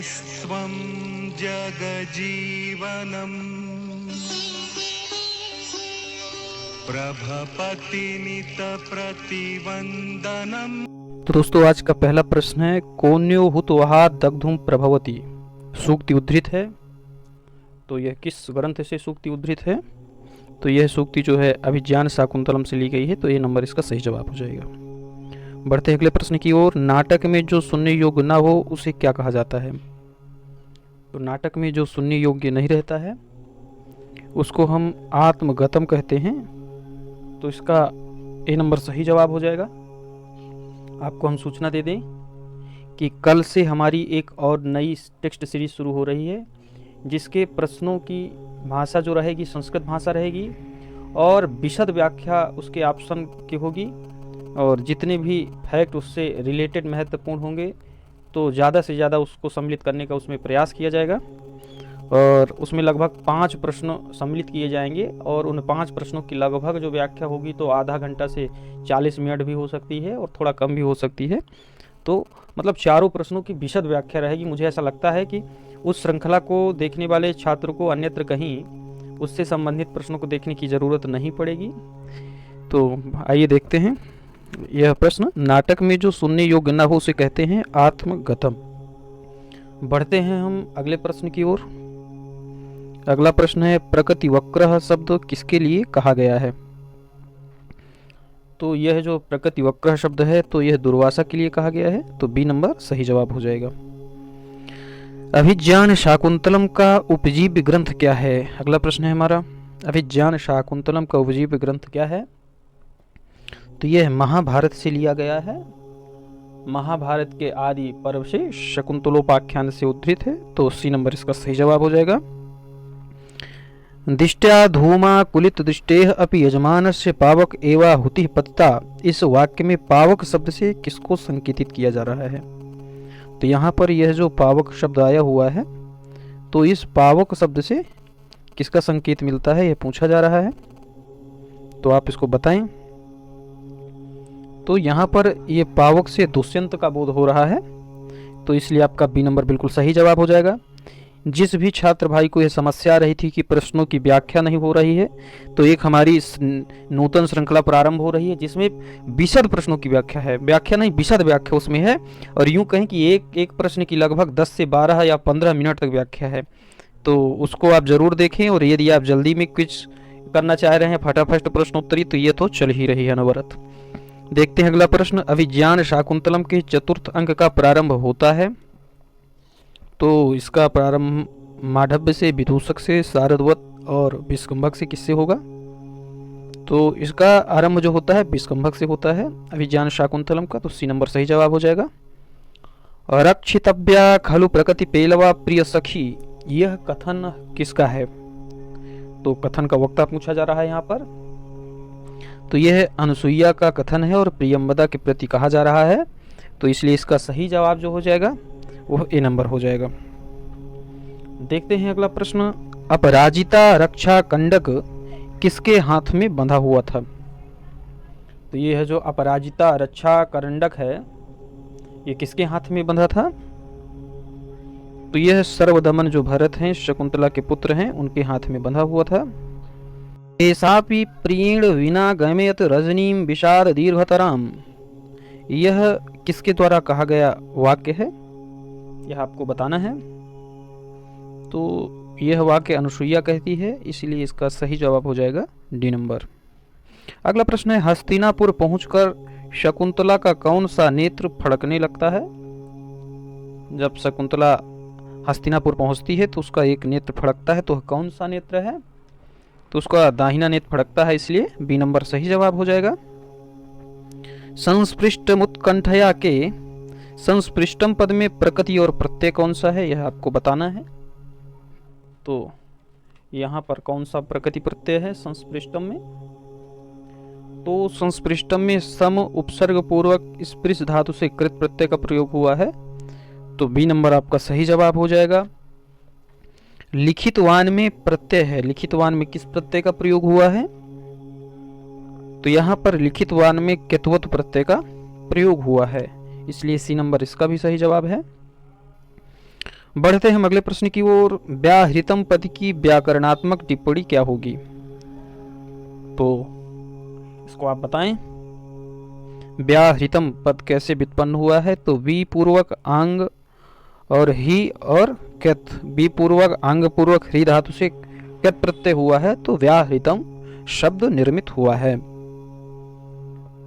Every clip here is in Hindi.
यस्त्वं जगजीवनम् प्रभपतिनितप्रतिवन्दनम्। तो दोस्तों आज का पहला प्रश्न है, कोन्यो हुतवहा दग्धुम प्रभवती सूक्ति उद्धृत है। तो यह किस ग्रंथ से सूक्ति उद्धृत है? तो यह सूक्ति जो है अभिज्ञान शाकुंतलम से ली गई है। तो ये नंबर इसका सही जवाब हो जाएगा। बढ़ते हैं अगले प्रश्न की ओर। नाटक में जो सुनने योग्य ना हो उसे क्या कहा जाता है? तो नाटक में जो सुनने योग्य नहीं रहता है उसको हम आत्मगतम कहते हैं। तो इसका ए नंबर सही जवाब हो जाएगा। आपको हम सूचना दे दें कि कल से हमारी एक और नई टेक्स्ट सीरीज शुरू हो रही है, जिसके प्रश्नों की भाषा जो रहेगी संस्कृत भाषा रहेगी और विशद व्याख्या उसके ऑप्शन की होगी, और जितने भी फैक्ट उससे रिलेटेड महत्वपूर्ण होंगे तो ज़्यादा से ज़्यादा उसको सम्मिलित करने का उसमें प्रयास किया जाएगा। और उसमें लगभग 5 प्रश्न सम्मिलित किए जाएंगे और उन 5 प्रश्नों की लगभग जो व्याख्या होगी तो आधा घंटा से 40 मिनट भी हो सकती है और थोड़ा कम भी हो सकती है। तो मतलब चारों प्रश्नों की विशद व्याख्या रहेगी। मुझे ऐसा लगता है कि उस श्रृंखला को देखने वाले छात्र को अन्यत्र कहीं उससे संबंधित प्रश्नों को देखने की ज़रूरत नहीं पड़ेगी। तो आइए देखते हैं यह प्रश्न। नाटक में जो सुनने योग्य न हो उसे कहते हैं आत्मगतम। बढ़ते हैं हम अगले प्रश्न की ओर। अगला प्रश्न है, प्रकृति वक्रः शब्द किसके लिए कहा गया है? तो यह जो प्रकृति वक्रः शब्द है तो यह दुर्वासा के लिए कहा गया है। तो बी नंबर सही जवाब हो जाएगा। अभिज्ञान शाकुंतलम का उपजीव्य ग्रंथ क्या है? अगला प्रश्न है हमारा, अभिज्ञान शाकुंतलम का उपजीव्य ग्रंथ क्या है? तो यह महाभारत से लिया गया है। महाभारत के आदि पर्व से शकुंतलोपाख्यान से उद्धृत है। तो सी नंबर इसका सही जवाब हो जाएगा। दिष्ट्या धूमा कुलित दृष्टेह अपि यजमानस्य पावक एवा हुति पतिता, इस वाक्य में पावक शब्द से किसको संकेतित किया जा रहा है? तो यहाँ पर यह जो पावक शब्द आया हुआ है तो इस पावक शब्द से किसका संकेत मिलता है यह पूछा जा रहा है। तो आप इसको बताएं। तो यहाँ पर यह पावक से दुष्यंत का बोध हो रहा है। तो इसलिए आपका बी नंबर बिल्कुल सही जवाब हो जाएगा। जिस भी छात्र भाई को यह समस्या आ रही थी कि प्रश्नों की व्याख्या नहीं हो रही है, तो एक हमारी नूतन श्रृंखला प्रारंभ हो रही है जिसमें विशद प्रश्नों की व्याख्या है, व्याख्या नहीं विशद व्याख्या उसमें है। और यूं कहें कि एक प्रश्न की लगभग 10 से 12 या 15 मिनट तक व्याख्या है। तो उसको आप जरूर देखें। और यदि आप जल्दी में कुछ करना चाह रहे हैं फटाफट प्रश्नोत्तरी, तो ये तो चल ही रही है अनवरत। देखते हैं अगला प्रश्न। अभिज्ञान शाकुंतलम के चतुर्थ अंक का प्रारंभ होता है। तो इसका प्रारंभ माढ़व्य से, विदूषक से, शारदवत और विष्कंभक से किससे होगा? तो इसका आरंभ जो होता है विष्कंभक से होता है अभिज्ञान शाकुंतलम का। तो सी नंबर सही जवाब हो जाएगा। रक्षितव्या खलु प्रकृति पेलवा प्रिय सखी, यह कथन किसका है? तो कथन का वक्ता पूछा जा रहा है यहाँ पर। तो यह अनुसुईया का कथन है और प्रियंवदा के प्रति कहा जा रहा है। तो इसलिए इसका सही जवाब जो हो जाएगा वह ए नंबर हो जाएगा। देखते हैं अगला प्रश्न। अपराजिता रक्षा कंडक किसके हाथ में बंधा हुआ था? तो ये है जो अपराजिता रक्षा कंडक है, ये किसके हाथ में बंधा था? तो यह सर्वदमन जो भरत हैं, शकुंतला के पुत्र हैं, उनके हाथ में बंधा हुआ था। एसापि प्रीण विना गमयत रजनीम विशाल दीर्घतराम, यह किसके द्वारा कहा गया वाक्य है, यह आपको बताना है। तो यह वाक्य अनुसुईया कहती है, इसलिए इसका सही जवाब हो जाएगा डी नंबर। अगला प्रश्न है, हस्तिनापुर पहुंचकर शकुंतला का कौन सा नेत्र फड़कने लगता है? जब शकुंतला हस्तिनापुर पहुंचती है तो उसका एक नेत्र फड़कता है। तो कौन सा नेत्र है? तो उसका दाहिना नेत्र फड़कता है, इसलिए बी नंबर सही जवाब हो जाएगा। संस्पृष्टम उत्कंठया के संस्पृष्टम पद में प्रकृति और प्रत्यय कौन सा है, यह आपको बताना है। तो यहाँ पर कौन सा प्रकृति प्रत्यय है संस्पृष्टम में? तो संस्पृष्टम में सम उपसर्ग पूर्वक स्पृश धातु से कृत प्रत्यय का प्रयोग हुआ है। तो बी नंबर आपका सही जवाब हो जाएगा। लिखितवान में प्रत्यय है, लिखितवान में किस प्रत्यय का प्रयोग हुआ है? तो यहाँ पर लिखितवान में केतवत प्रत्यय का प्रयोग हुआ है, इसलिए सी नंबर इसका भी सही जवाब है। बढ़ते हैं हम अगले प्रश्न की ओर। व्याहृतम पद की व्याकरणात्मक टिप्पणी क्या होगी? तो इसको आप बताएं। व्याहृतम पद कैसे व्युत्पन्न हुआ है? तो वी पूर्वक आंग और ही और कृत, वी पूर्वक आंग पूर्वक ह्री धातु से कृत प्रत्यय हुआ है, तो व्याहृतम शब्द निर्मित हुआ है।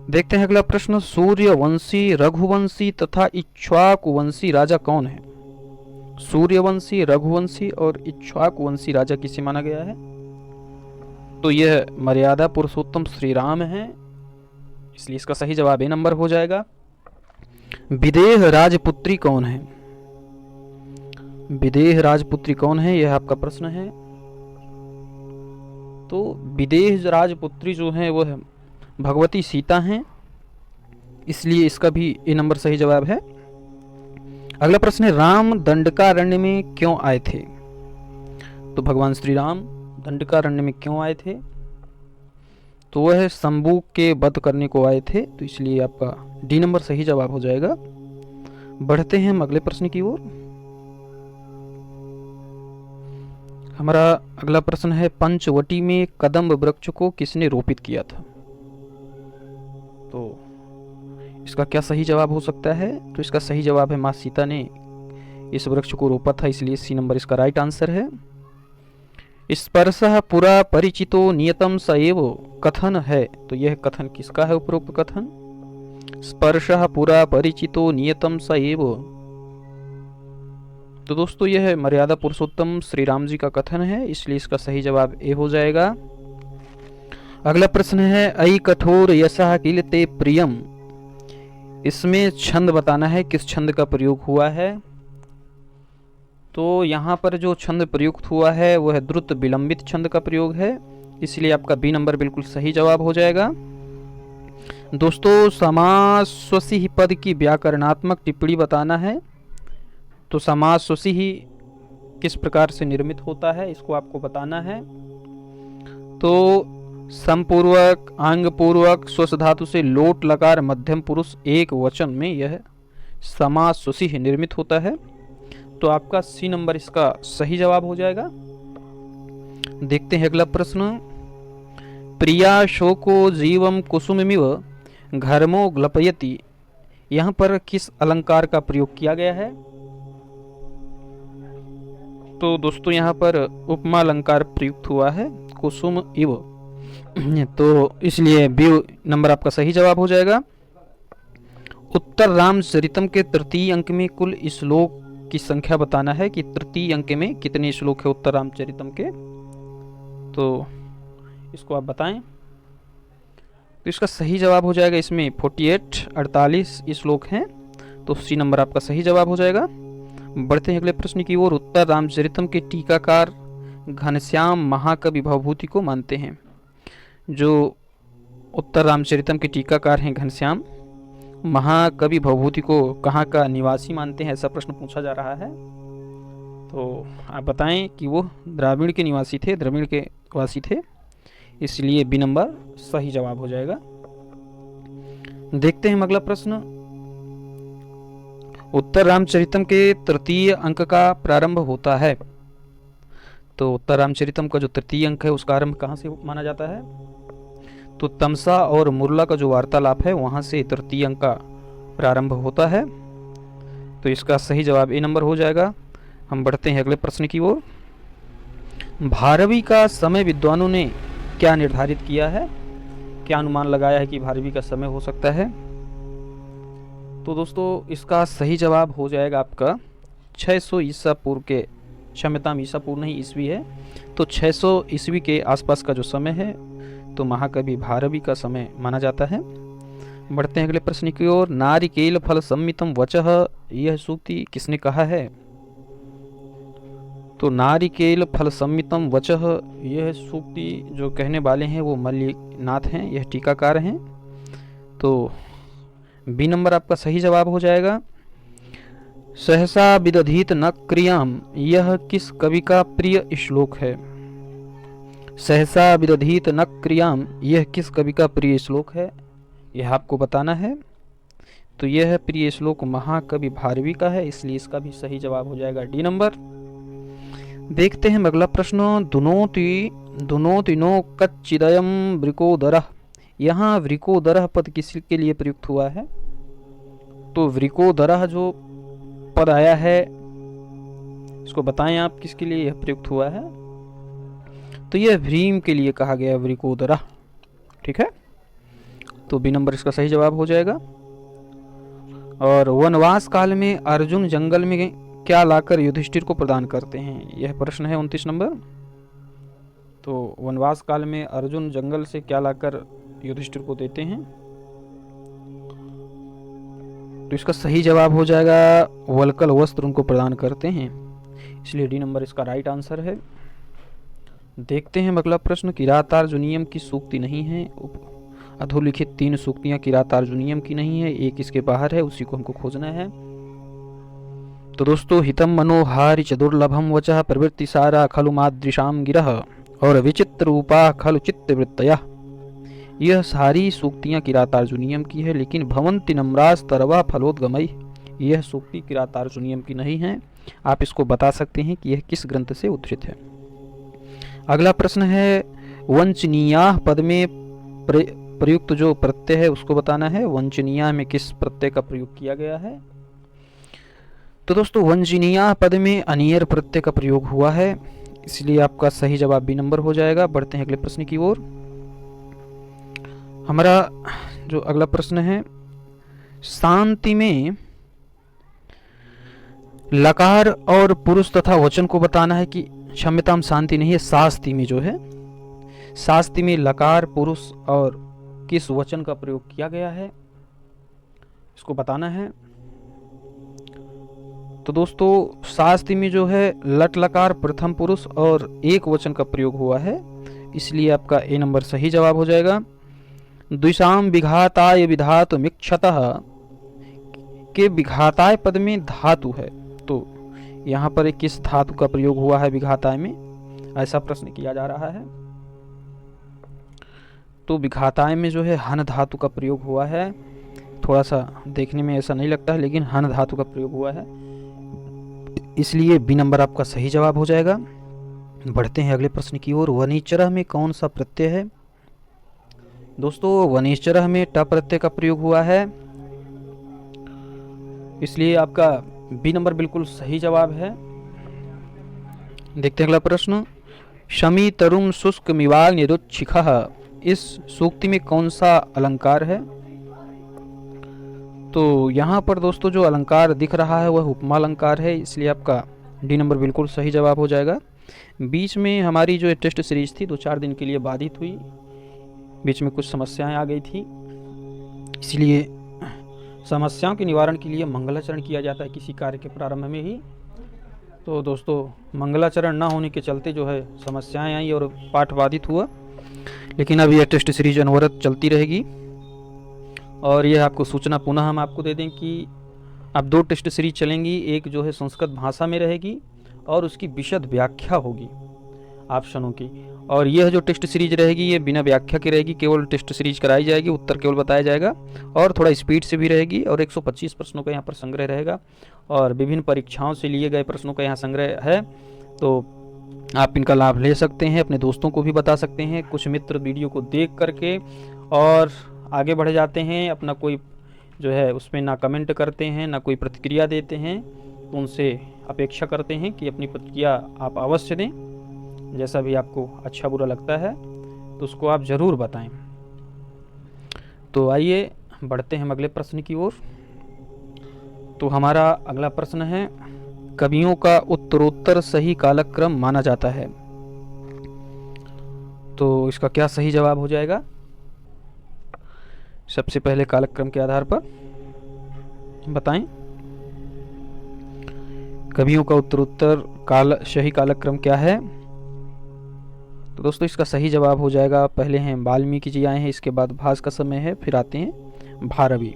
देखते हैं अगला प्रश्न। सूर्यवंशी, रघुवंशी तथा इक्ष्वाकुवंशी राजा कौन है? सूर्यवंशी, रघुवंशी और इक्ष्वाकुवंशी राजा किसे माना गया है? तो यह मर्यादा पुरुषोत्तम श्री राम है, इसलिए इसका सही जवाब ए नंबर हो जाएगा। विदेह राजपुत्री कौन है? विदेह राजपुत्री कौन है, यह आपका प्रश्न है। तो विदेह राजपुत्री जो है वह भगवती सीता हैं, इसलिए इसका भी ए नंबर सही जवाब है। अगला प्रश्न है, राम दंडकारण्य में क्यों आए थे? तो भगवान श्री राम दंडकारण्य में क्यों आए थे? तो वह शंभू के वध करने को आए थे, तो इसलिए आपका डी नंबर सही जवाब हो जाएगा। बढ़ते हैं हम अगले प्रश्न की ओर। हमारा अगला प्रश्न है, पंचवटी में कदम्ब वृक्ष को किसने रोपित किया था? तो इसका क्या सही जवाब हो सकता है? तो इसका सही जवाब है माँ सीता ने इस वृक्ष को रोपा था, इसलिए सी नंबर इसका राइट आंसर है। स्पर्शः पुरा परिचितो नियतम स एव कथन है, तो यह कथन किसका है? उपरोक्त कथन स्पर्शः पुरा परिचितो नियतम स एव। तो दोस्तों यह मर्यादा पुरुषोत्तम श्री राम जी का कथन है, इसलिए इसका सही जवाब ए हो जाएगा। अगला प्रश्न है, अयि कठोर यशः किल ते प्रियम, इसमें छंद बताना है, किस छंद का प्रयोग हुआ है? तो यहाँ पर जो छंद प्रयुक्त हुआ है वह द्रुत विलंबित छंद का प्रयोग है, इसलिए आपका बी नंबर बिल्कुल सही जवाब हो जाएगा। दोस्तों समासवसी पद की व्याकरणात्मक टिप्पणी बताना है, तो समासवसी ही किस प्रकार से निर्मित होता है इसको आपको बताना है। तो समपूर्वक, आंग पूर्वक, स्वस धातु से लोट लकार मध्यम पुरुष एक वचन में यह समासवसी ही निर्मित होता है, तो आपका सी नंबर इसका सही जवाब हो जाएगा। देखते हैं अगला प्रश्न। प्रिया शोको जीवम कुसुमिव घर्मो ग्लपयति, यहाँ पर किस अलंकार का प्रयोग किया गया है? तो दोस्तों यहाँ पर उपमा अलंकार प्रयुक्त हुआ है, कुसुम इव, तो इसलिए बी नंबर आपका सही जवाब हो जाएगा। उत्तर रामचरितम के तृतीय अंक में कुल श्लोक की संख्या बताना है, कि तृतीय अंक में कितने श्लोक है उत्तर रामचरितम के, तो इसको आप बताएं। तो इसका सही जवाब हो जाएगा, इसमें 48 श्लोक हैं, तो सी नंबर आपका सही जवाब हो जाएगा। बढ़ते हैं अगले प्रश्न की ओर। उत्तर रामचरितम के टीकाकार घनश्याम महाकवि भवभूति को मानते हैं। जो उत्तर रामचरितम के टीकाकार हैं घनश्याम महाकवि भवभूति को कहाँ का निवासी मानते हैं, ऐसा प्रश्न पूछा जा रहा है। तो आप बताएं कि वो द्राविड़ के निवासी थे, द्रविड़ के वासी थे, इसलिए बी नंबर सही जवाब हो जाएगा। देखते हैं हम अगला प्रश्न। उत्तर रामचरितम के तृतीय अंक का प्रारंभ होता है, तो उत्तर रामचरितम का जो तृतीय अंक है उसका आरंभ कहाँ से माना जाता है? तो तमसा और मुरला का जो वार्तालाप है वहां से तृतीय अंक का प्रारंभ होता है, तो इसका सही जवाब ए नंबर हो जाएगा। हम बढ़ते हैं अगले प्रश्न की ओर। भारवी का समय विद्वानों ने क्या निर्धारित किया है, क्या अनुमान लगाया है कि भारवी का समय हो सकता है? तो दोस्तों इसका सही जवाब हो जाएगा आपका 600 ईसा पूर्व के, क्षमता ईसा पूर्व नहीं ईस्वी है, तो 600 ईस्वी के आसपास का जो समय है तो महाकवि भारवी का समय माना जाता है। बढ़ते हैं अगले प्रश्न की ओर। नारिकेल फल सम्मितम वचः, यह सूक्ति किसने कहा है? तो नारिकेल फल सम्मितम वचः, यह सूक्ति जो कहने वाले हैं वो मल्लिनाथ हैं, यह टीकाकार हैं, तो बी नंबर आपका सही जवाब हो जाएगा। सहसा विदधीत न क्रियाम, यह किस कवि का प्रिय श्लोक है? सहसा विदधीत न क्रियाम, यह किस कवि का प्रिय श्लोक है, यह आपको बताना है। तो यह है प्रिय श्लोक महाकवि भारवी का है, इसलिए इसका भी सही जवाब हो जाएगा डी नंबर। देखते हैं अगला प्रश्न। दुनोति नो कच्चिदयम वृकोदरः। यहाँ वृकोदरः पद किसके लिए प्रयुक्त हुआ है? तो वृकोदरः जो पद आया है इसको बताएं आप किसके लिए यह प्रयुक्त हुआ है? तो यह भीम के लिए कहा गया वृकोदरः। ठीक है, तो बी नंबर इसका सही जवाब हो जाएगा। और वनवास काल में अर्जुन जंगल में क्या लाकर युधिष्ठिर को प्रदान करते हैं? यह प्रश्न है 29 नंबर। तो वनवास काल में अर्जुन जंगल से क्या लाकर युधिष्ठिर को देते हैं? तो इसका सही जवाब हो जाएगा वल्कल वस्त्र उनको प्रदान करते हैं, इसलिए डी नंबर इसका राइट आंसर है। देखते हैं अगला प्रश्न। किरातार्जुनीयम की सूक्ति नहीं है। अधोलिखित 3 सूक्तियां किरातार्जुनीयम की नहीं है, एक इसके बाहर है, उसी को हमको खोजना है। तो दोस्तों, हितम मनोहारि च दुर्लभम वचः प्रवृत्ति सारा खलु मादृशाम गिरह और विचित्र रूपा खलु चित्तवृत्तयः। यह सारी सूक्तियां किरातार्जुनीयम की है, लेकिन भवन्ति नम्रास तरवा फलोद्गमय, यह सूक्ति किरातार्जुनीयम की नहीं है। आप इसको बता सकते हैं कि यह किस ग्रंथ से उद्धृत है। अगला प्रश्न है वंचनीयाः पद में प्रयुक्त जो प्रत्यय है उसको बताना है। वंचनीया में किस प्रत्यय का प्रयोग किया गया है? तो दोस्तों, वंचनीया पद में अनियर प्रत्यय का प्रयोग हुआ है, इसलिए आपका सही जवाब बी नंबर हो जाएगा। बढ़ते हैं अगले प्रश्न की ओर। हमारा जो अगला प्रश्न है, शांति में लकार और पुरुष तथा वचन को बताना है कि क्षम्यताम शांति नहीं है, शास्ति में जो है, शास्ति में लकार पुरुष और किस वचन का प्रयोग किया गया है इसको बताना है। तो दोस्तों, शास्ति में जो है लट लकार प्रथम पुरुष और एक वचन का प्रयोग हुआ है, इसलिए आपका ए नंबर सही जवाब हो जाएगा। द्विषाम विघाताय विधातु मिक्षतः के विघाताय पद में धातु है, तो यहाँ पर किस धातु का प्रयोग हुआ है विघाताय में, ऐसा प्रश्न किया जा रहा है। तो विघाताय में जो है हन धातु का प्रयोग हुआ है, थोड़ा सा देखने में ऐसा नहीं लगता है, लेकिन हन धातु का प्रयोग हुआ है, इसलिए बी नंबर आपका सही जवाब हो जाएगा। बढ़ते हैं अगले प्रश्न की ओर। वनीचरः में कौन सा प्रत्यय है? दोस्तों, वनीचरः में ट प्रत्यय का प्रयोग हुआ है, इसलिए आपका बी नंबर बिल्कुल सही जवाब है। देखते हैं अगला प्रश्न। शमी तरुम शुष्क मिवाल निरुच्छिखः, इस सूक्ति में कौन सा अलंकार है? तो यहाँ पर दोस्तों जो अलंकार दिख रहा है वह उपमा अलंकार है, इसलिए आपका डी नंबर बिल्कुल सही जवाब हो जाएगा। बीच में हमारी जो टेस्ट सीरीज थी 2-4 दिन के लिए बाधित हुई, बीच में कुछ समस्याएं आ गई थी, इसलिए समस्याओं के निवारण के लिए मंगलाचरण किया जाता है किसी कार्य के प्रारंभ में ही। तो दोस्तों, मंगलाचरण ना होने के चलते जो है समस्याएं आई और पाठ बाधित हुआ, लेकिन अब यह टेस्ट सीरीज अनवरत चलती रहेगी। और यह आपको सूचना पुनः हम आपको दे दें कि अब 2 टेस्ट सीरीज चलेंगी, एक जो है संस्कृत भाषा में रहेगी और उसकी विशद व्याख्या होगी ऑप्शनों की, और यह जो टेस्ट सीरीज रहेगी ये बिना व्याख्या की रहेगी, केवल टेस्ट सीरीज कराई जाएगी, उत्तर केवल बताया जाएगा, और थोड़ा स्पीड से भी रहेगी, और 125 प्रश्नों का यहाँ पर संग्रह रहेगा और विभिन्न परीक्षाओं से लिए गए प्रश्नों का यहाँ संग्रह है। तो आप इनका लाभ ले सकते हैं, अपने दोस्तों को भी बता सकते हैं। कुछ मित्र वीडियो को देख करके और आगे बढ़ जाते हैं, अपना कोई जो है उसमें ना कमेंट करते हैं ना कोई प्रतिक्रिया देते हैं, तो उनसे अपेक्षा करते हैं कि अपनी प्रतिक्रिया आप अवश्य दें, जैसा भी आपको अच्छा बुरा लगता है तो उसको आप ज़रूर बताएं। तो आइए बढ़ते हैं अगले प्रश्न की ओर। तो हमारा अगला प्रश्न है, कवियों का उत्तरोत्तर सही कालक्रम माना जाता है, तो इसका क्या सही जवाब हो जाएगा? सबसे पहले कालक्रम के आधार पर बताएं, कवियों का उत्तरोत्तर सही कालक्रम क्या है? तो दोस्तों, इसका सही जवाब हो जाएगा, पहले हैं वाल्मीकि जी आए हैं, इसके बाद भास का समय है, फिर आते हैं भारवी,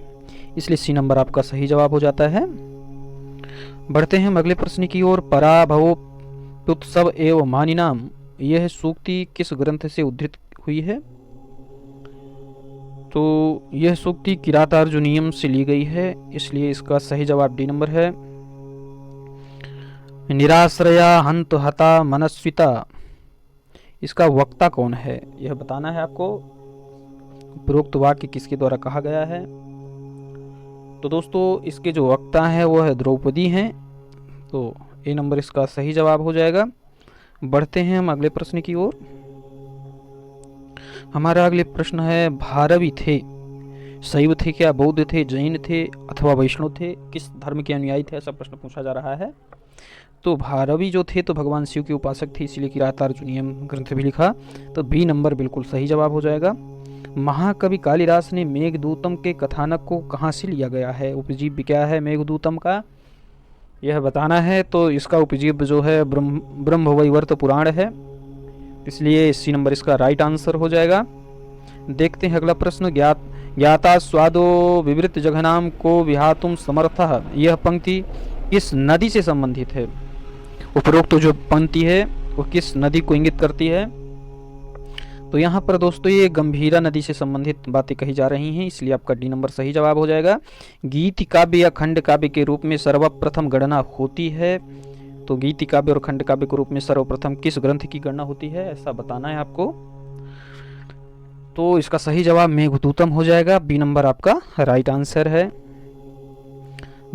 इसलिए सी नंबर आपका सही जवाब हो जाता है। बढ़ते हैं अगले प्रश्न की ओर। पराभवोत्सव एवं मानिनाम, यह सूक्ति किस ग्रंथ से उद्धृत हुई है? तो यह सूक्ति किरात अर्जुनीयम से ली गई है, इसलिए इसका सही जवाब डी नंबर है। निराश्रया हंत हता मनस्विता, इसका वक्ता कौन है यह बताना है आपको। उपरोक्त वाक्य किसके द्वारा कहा गया है? तो दोस्तों इसके जो वक्ता हैं वो है द्रौपदी हैं, तो ए नंबर इसका सही जवाब हो जाएगा। बढ़ते हैं हम अगले प्रश्न की ओर। हमारा अगले प्रश्न है, भारवी थे, शैव थे क्या, बौद्ध थे, जैन थे अथवा वैष्णव थे, किस धर्म के अनुयायी थे, ऐसा प्रश्न पूछा जा रहा है। तो भारवी जो थे तो भगवान शिव के उपासक थे, इसलिए किरात अर्जुनीयम ग्रंथ भी लिखा, तो बी नंबर बिल्कुल सही जवाब हो जाएगा। महाकवि कालिदास ने मेघदूतम के कथानक को कहाँ से लिया गया है? उपजीव्य क्या है मेघदूतम का, यह बताना है। तो इसका उपजीव्य जो है ब्रह्मवैवर्त पुराण है, इसलिए सी नंबर इसका राइट आंसर हो जाएगा। देखते हैं अगला प्रश्न। ज्ञाता स्वादो विवृत जघनाम को विहातुम समर्थः, यह पंक्ति किस नदी से संबंधित है? उपरोक्त जो पंक्ति है वो किस नदी को इंगित करती है? तो यहाँ पर दोस्तों ये गंभीरा नदी से संबंधित बातें कही जा रही हैं, इसलिए आपका डी नंबर सही जवाब हो जाएगा। गीति काव्य या खंड काव्य के रूप में सर्वप्रथम गणना होती है, तो गीति काव्य और खंड काव्य के रूप में सर्वप्रथम किस ग्रंथ की गणना होती है ऐसा बताना है आपको। तो इसका सही जवाब मेघदूतम हो जाएगा, बी नंबर आपका राइट आंसर है।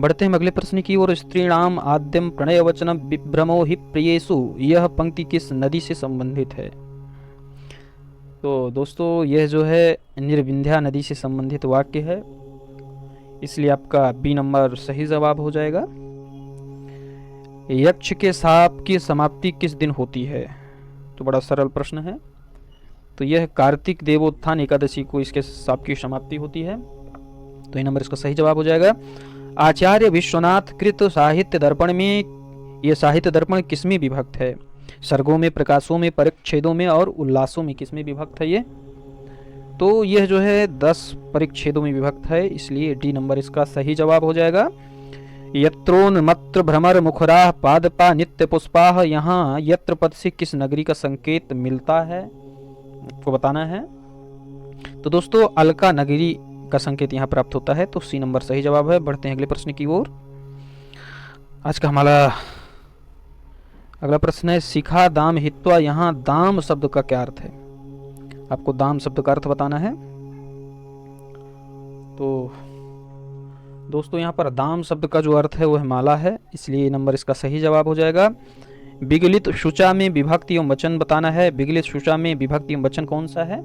बढ़ते हैं अगले प्रश्न की ओर। स्त्रीणाम आद्यम प्रणय वचनम विभ्रमो हि प्रियेषु, यह पंक्ति किस नदी से संबंधित है? तो दोस्तों यह जो है निर्विंध्या नदी से संबंधित वाक्य है, इसलिए आपका बी नंबर सही जवाब हो जाएगा। यक्ष के साप की समाप्ति किस दिन होती है? तो बड़ा सरल प्रश्न है, तो यह कार्तिक देवोत्थान एकादशी को इसके साप की समाप्ति होती है, तो ये नंबर इसका सही जवाब हो जाएगा। आचार्य विश्वनाथ कृत साहित्य दर्पण में, यह साहित्य दर्पण किसमें विभक्त है? सर्गों में, प्रकाशों में, परिच्छेदों में और उल्लासों में, किसमें विभक्त है ये? तो यह जो है 10 परिच्छेदों में विभक्त है, इसलिए डी नंबर इसका सही जवाब हो जाएगा। यत्रोन्मत्र भ्रमर मुखराह पादपा नित्य पुष्पाह, यहाँ यत्र पद से किस नगरी का संकेत मिलता है आपको बताना है। तो दोस्तों अलका नगरी का संकेत यहाँ प्राप्त होता है, तो सी नंबर सही जवाब है। बढ़ते हैं अगले प्रश्न की ओर। आज का हमारा अगला प्रश्न है, शिखा दाम हित्वा, यहाँ दाम शब्द का क्या अर्थ है? आपको दाम शब्द का अर्थ बताना है। तो दोस्तों यहाँ पर दाम शब्द का जो अर्थ है वह माला है, इसलिए नंबर इसका सही जवाब हो जाएगा। विगलित शुचा में विभक्ति एवं वचन बताना है। विगलित शुचा में विभक्ति एवं वचन कौन सा है?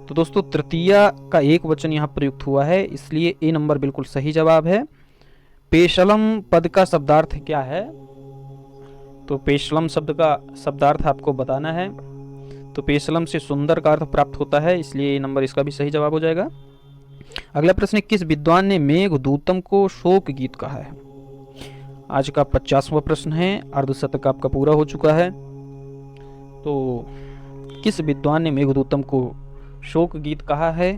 तो दोस्तों तृतीया का एक वचन यहाँ प्रयुक्त हुआ है, इसलिए ए नंबर बिल्कुल सही जवाब है। पेशलम पद का शब्दार्थ क्या है? तो पेशलम शब्द का शब्दार्थ आपको बताना है। तो पेशलम से सुंदर का अर्थ प्राप्त होता है, इसलिए ये नंबर इसका भी सही जवाब हो जाएगा। अगला प्रश्न, किस विद्वान ने मेघदूतम को शोक गीत कहा है? आज का 50वां प्रश्न है, अर्धशतक आपका पूरा हो चुका है। तो किस विद्वान ने मेघदूतम को शोक गीत कहा है?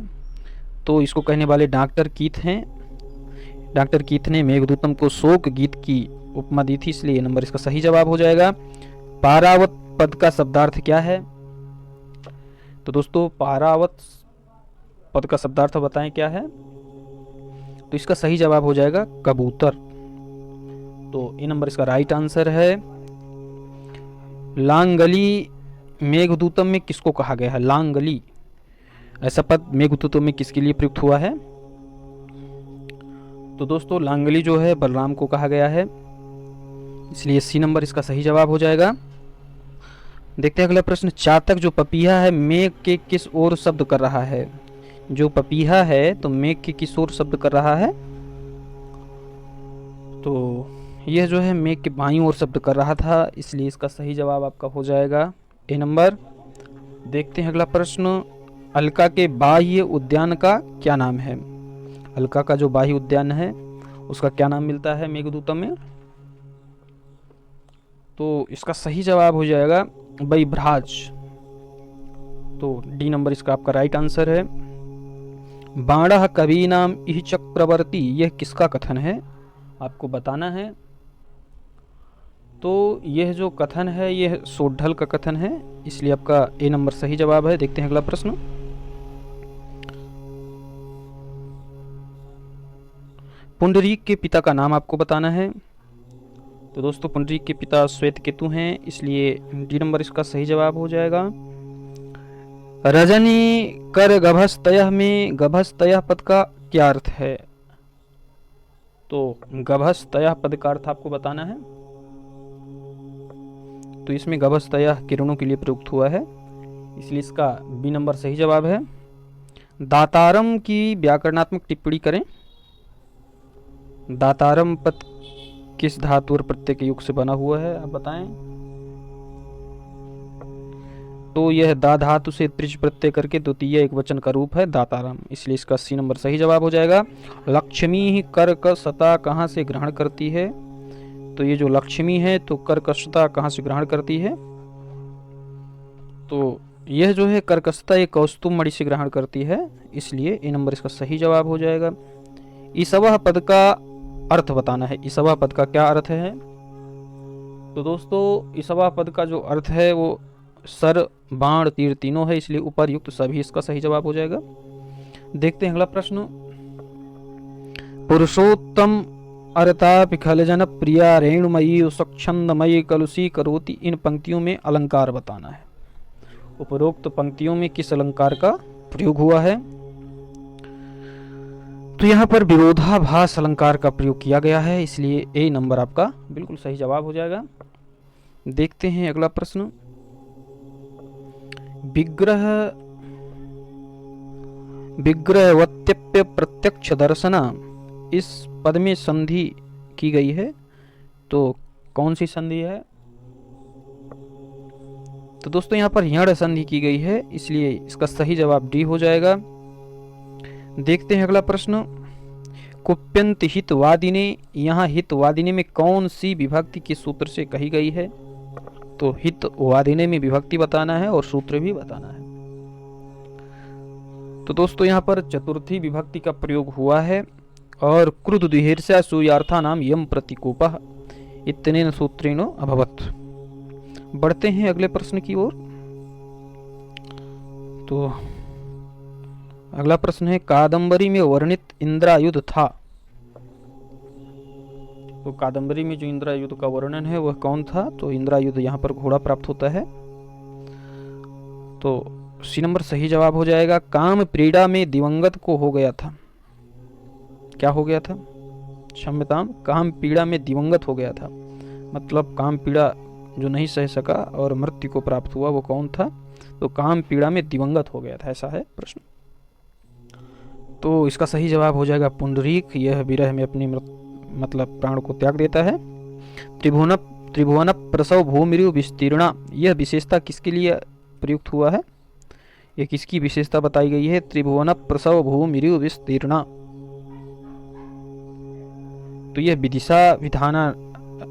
तो इसको कहने वाले डॉक्टर कीथ हैं। डॉक्टर कीथ ने मेघदूतम को शोक गीत की उपमा दी थी, इसलिए ये नंबर इसका सही जवाब हो जाएगा। पारावत पद का शब्दार्थ क्या है? तो दोस्तों पारावत पद का शब्दार्थ बताएं क्या है? तो इसका सही जवाब हो जाएगा कबूतर, तो ये नंबर इसका राइट आंसर है। लांगली मेघदूतम में किसको कहा गया है? लांगली ऐसा पद मेघदूतम में किसके लिए प्रयुक्त हुआ है? तो दोस्तों लांगली जो है बलराम को कहा गया है, इसलिए सी नंबर इसका सही जवाब हो जाएगा। देखते हैं अगला प्रश्न, चातक जो पपीहा है मेघ के किस ओर शब्द कर रहा है? जो पपीहा है तो मेघ के किस ओर शब्द कर रहा है? तो यह जो है मेघ के बाईं ओर शब्द कर रहा था, इसलिए इसका सही जवाब आपका हो जाएगा ए नंबर। देखते हैं अगला प्रश्न, अलका के बाह्य उद्यान का क्या नाम है? अलका का जो बाह्य उद्यान है उसका क्या नाम मिलता है मेघदूतम में? तो इसका सही जवाब हो जाएगा बैभ्राज, तो डी नंबर इसका आपका राइट आंसर है। बाणः कवीनाम इह चक्रवर्ती, यह किसका कथन है आपको बताना है। तो यह जो कथन है यह सोढल का कथन है, इसलिए आपका ए नंबर सही जवाब है। देखते हैं अगला प्रश्न, पुंडरीक के पिता का नाम आपको बताना है। तो दोस्तों पुंडरीक के पिता श्वेत केतु हैं, इसलिए डी नंबर इसका सही जवाब हो जाएगा। रजनी कर गभस्तयः में गभस्तयः पद का क्या अर्थ है? तो गभस्तयः पद का अर्थ आपको बताना है। तो इसमें गभस्तयः किरणों के लिए प्रयुक्त हुआ है, इसलिए इसका बी नंबर सही जवाब है। दातारम की व्याकरणात्मक टिप्पणी करें। दातारम पद किस धातु और प्रत्यय के युग से बना हुआ है, आप बताएं। तो यह दा धातु से त्रिज प्रत्यय करके द्वितीय एक वचन का रूप है दातारम, इसलिए इसका सी नंबर सही जवाब हो जाएगा। लक्ष्मी कर्कशता कहाँ से ग्रहण करती है? तो ये जो लक्ष्मी है तो कर्कशता कहाँ से ग्रहण करती है? तो यह जो है कर्कशता ये कौस्तुभ मणि से ग्रहण करती है, इसलिए ए नंबर इसका सही जवाब हो जाएगा। ईसवः पद का अर्थ बताना है। ईसवः पद का क्या अर्थ है? तो दोस्तों ईसवः पद का जो अर्थ है वो सर बाण तीर तीनों है, इसलिए उपर्युक्त सभी इसका सही जवाब हो जाएगा। देखते हैं अगला प्रश्न। पुरुषोत्तम अरतापि खलजन प्रिया रेणुमयी स्वच्छंदमयी कलुषी करोति, इन पंक्तियों में अलंकार बताना है। उपरोक्त पंक्तियों में किस अलंकार का प्रयोग हुआ है? तो यहाँ पर विरोधाभास अलंकार का प्रयोग किया गया है, इसलिए ए नंबर आपका बिल्कुल सही जवाब हो जाएगा। देखते हैं अगला प्रश्न। विग्रह विग्रहवत्यप्य प्रत्यक्ष दर्शना, इस पद में संधि की गई है, तो कौन सी संधि है? तो दोस्तों यहाँ पर यण संधि की गई है, इसलिए इसका सही जवाब डी हो जाएगा। देखते हैं अगला प्रश्न। कुप्यंत हितवादिने, यहाँ हितवादिने में कौन सी विभक्ति किस सूत्र से कही गई है? तो हितवादिने में विभक्ति बताना है और सूत्र भी बताना है। तो दोस्तों यहाँ पर चतुर्थी विभक्ति का प्रयोग हुआ है और क्रुद्ध दुहिर्षा सूयार्था नाम यम प्रतिकोपः इत्यनेन सूत्रेण अभवत्। बढ़ते हैं अगले प्रश्न की ओर। तो अगला प्रश्न है कादंबरी में वर्णित इंद्रायुध था। तो कादंबरी में जो इंद्रायुध का वर्णन है वह कौन था? तो इंद्रायुध यहाँ पर घोड़ा प्राप्त होता है, तो सी नंबर सही जवाब हो जाएगा। काम पीड़ा में दिवंगत को हो गया था। क्या हो गया था? क्षम्यताम, काम पीड़ा में दिवंगत हो गया था, मतलब काम पीड़ा जो नहीं सह सका और मृत्यु को प्राप्त हुआ वो कौन था? तो काम पीड़ा में दिवंगत हो गया था, ऐसा है प्रश्न। तो इसका सही जवाब हो जाएगा पुंडरीक। यह विरह में अपनी मतलब प्राण को त्याग देता है। त्रिभुवन प्रसव भूमिरु विस्तीर्णा, यह विशेषता किसके लिए प्रयुक्त हुआ है? यह किसकी विशेषता बताई गई है? त्रिभुवन प्रसव भूमिरु विस्तीर्णा, तो यह विदिशा विधाना